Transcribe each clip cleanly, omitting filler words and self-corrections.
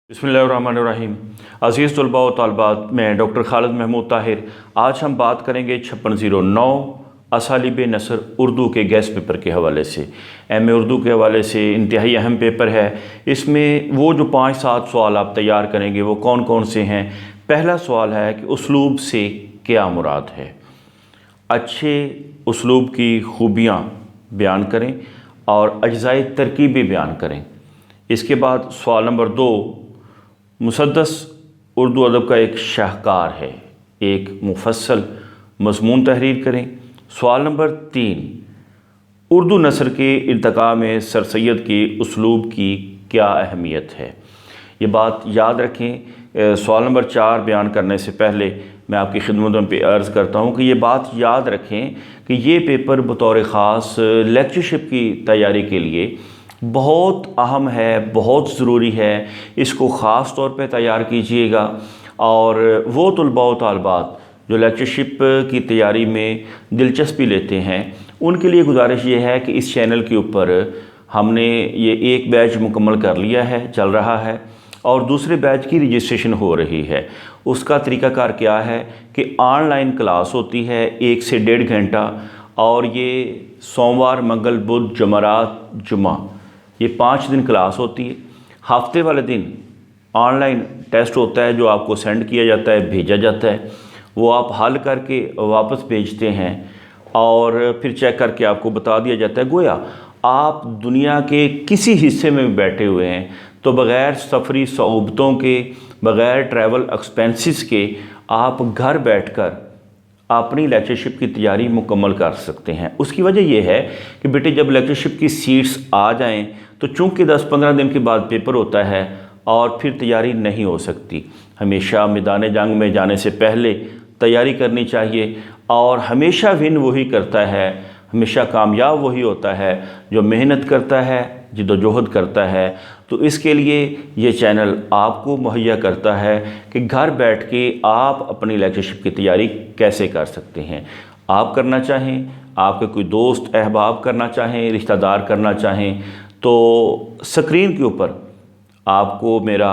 बिस्मिल्लाहिर्रहमानिर्रहीम। अज़ीज़ तलबा व तालिबात, मैं डॉक्टर खालिद महमूद ताहिर। आज हम बात करेंगे 5609 असालिब नसर उर्दू के गेस्ट पेपर के हवाले से। एम ए उर्दू के हवाले से इंतहाई अहम पेपर है। इसमें वो जो 5-7 सवाल आप तैयार करेंगे वो कौन कौन से हैं। पहला सवाल है कि उसलूब से क्या मुराद है। अच्छे उसलूब की खूबियाँ बयान करें और अज्ज़ाए तरकीबें बयान करें। इसके बाद सवाल नंबर 2, मुसद्दस उर्दू अदब का एक शाहकार है, एक मुफस्सल मज़मून तहरीर करें। सवाल नंबर 3, उर्दू नसर के इर्तिका में सर सैयद के उसलूब की क्या अहमियत है। ये बात याद रखें। सवाल नंबर 4 बयान करने से पहले मैं आपकी खिदमतों पे अर्ज़ करता हूँ कि ये बात याद रखें कि ये पेपर बतौर ख़ास लेक्चरशिप की तैयारी के लिए बहुत अहम है, बहुत ज़रूरी है। इसको ख़ास तौर पे तैयार कीजिएगा। और वो तलबा व तालिबात जो लेक्चरशिप की तैयारी में दिलचस्पी लेते हैं उनके लिए गुजारिश ये है कि इस चैनल के ऊपर हमने ये एक बैच मुकम्मल कर लिया है, चल रहा है, और दूसरे बैच की रजिस्ट्रेशन हो रही है। उसका तरीक़ाकार क्या है कि ऑनलाइन क्लास होती है 1 से 1.5 घंटा, और ये सोमवार, मंगल, बुध, जुमेरात, जुमा, ये 5 दिन क्लास होती है। हफ्ते वाले दिन ऑनलाइन टेस्ट होता है जो आपको सेंड किया जाता है, भेजा जाता है। वो आप हल करके वापस भेजते हैं और फिर चेक करके आपको बता दिया जाता है। गोया आप दुनिया के किसी हिस्से में भी बैठे हुए हैं तो बग़ैर सफरी सहूलतों के, बग़ैर ट्रैवल एक्सपेंसेस के आप घर बैठकर अपनी लेक्चरशिप की तैयारी मुकम्मल कर सकते हैं। उसकी वजह यह है कि बेटे जब लेक्चरशिप की सीट्स आ जाएं तो चूँकि 10-15 दिन के बाद पेपर होता है और फिर तैयारी नहीं हो सकती। हमेशा मैदान जंग में जाने से पहले तैयारी करनी चाहिए, और हमेशा विन वही करता है, हमेशा कामयाब वही होता है जो मेहनत करता है, जिद्दोजहद करता है। तो इसके लिए ये चैनल आपको मुहैया करता है कि घर बैठ के आप अपनी लेक्चरशिप की तैयारी कैसे कर सकते हैं। आप करना चाहें, आपके कोई दोस्त अहबाब करना चाहें, रिश्तेदार करना चाहें, तो स्क्रीन के ऊपर आपको मेरा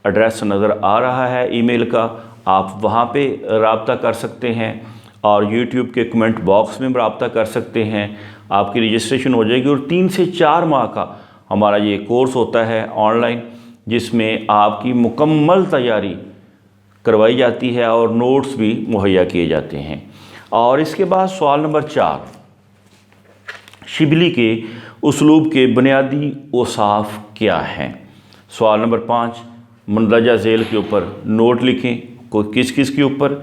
एड्रेस नज़र आ रहा है ईमेल का, आप वहाँ पे रब्ता कर सकते हैं, और यूट्यूब के कमेंट बॉक्स में रब्ता कर सकते हैं। आपकी रजिस्ट्रेशन हो जाएगी, और 3 से 4 माह का हमारा ये कोर्स होता है ऑनलाइन, जिसमें आपकी मुकम्मल तैयारी करवाई जाती है और नोट्स भी मुहैया किए जाते हैं। और इसके बाद सवाल नंबर 4, शिबली के उसलूब के बुनियादी औसाफ क्या हैं। सवाल नंबर 5, मंदरजा झेल के ऊपर नोट लिखें। कोई किस किस के ऊपर?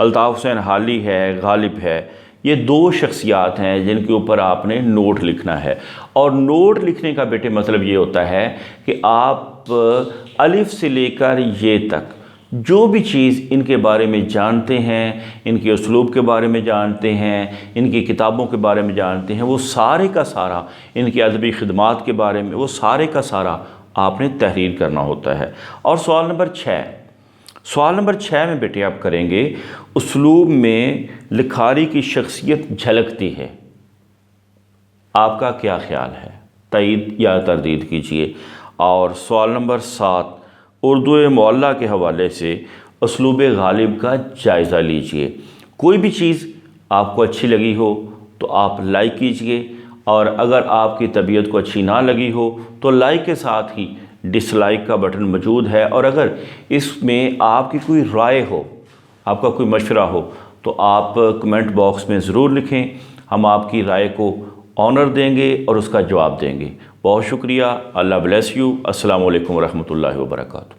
अल्ताफ़ हुसैन हाली है, गालिब है। ये 2 शख्सियात हैं जिनके ऊपर आपने नोट लिखना है। और नोट लिखने का बेटे मतलब ये होता है कि आप अलिफ से लेकर ये तक जो भी चीज़ इनके बारे में जानते हैं, इनके उसलूब के बारे में जानते हैं, इनकी किताबों के बारे में जानते हैं, वो सारे का सारा, इनकी अदबी खिदमात के बारे में, वो सारे का सारा आपने तहरीर करना होता है। और सवाल नंबर 6 में बेटे आप करेंगे उसलूब में लिखारी की शख्सियत झलकती है, आपका क्या ख्याल है, तईद या तरदीद कीजिए। और सवाल नंबर 7, उर्दू मुअल्ला के हवाले से उसलूब गालिब का जायज़ा लीजिए। कोई भी चीज़ आपको अच्छी लगी हो तो आप लाइक कीजिए, और अगर आपकी तबीयत को अच्छी ना लगी हो तो लाइक के साथ ही डिसलाइक का बटन मौजूद है। और अगर इसमें आपकी कोई राय हो, आपका कोई मशवरा हो, तो आप कमेंट बॉक्स में ज़रूर लिखें। हम आपकी राय को ऑनर देंगे और उसका जवाब देंगे। बहुत शुक्रिया। अल्लाह ब्लेस यू। अस्सलामु अलैकुम रहमतुल्लाहि व बरकातहू।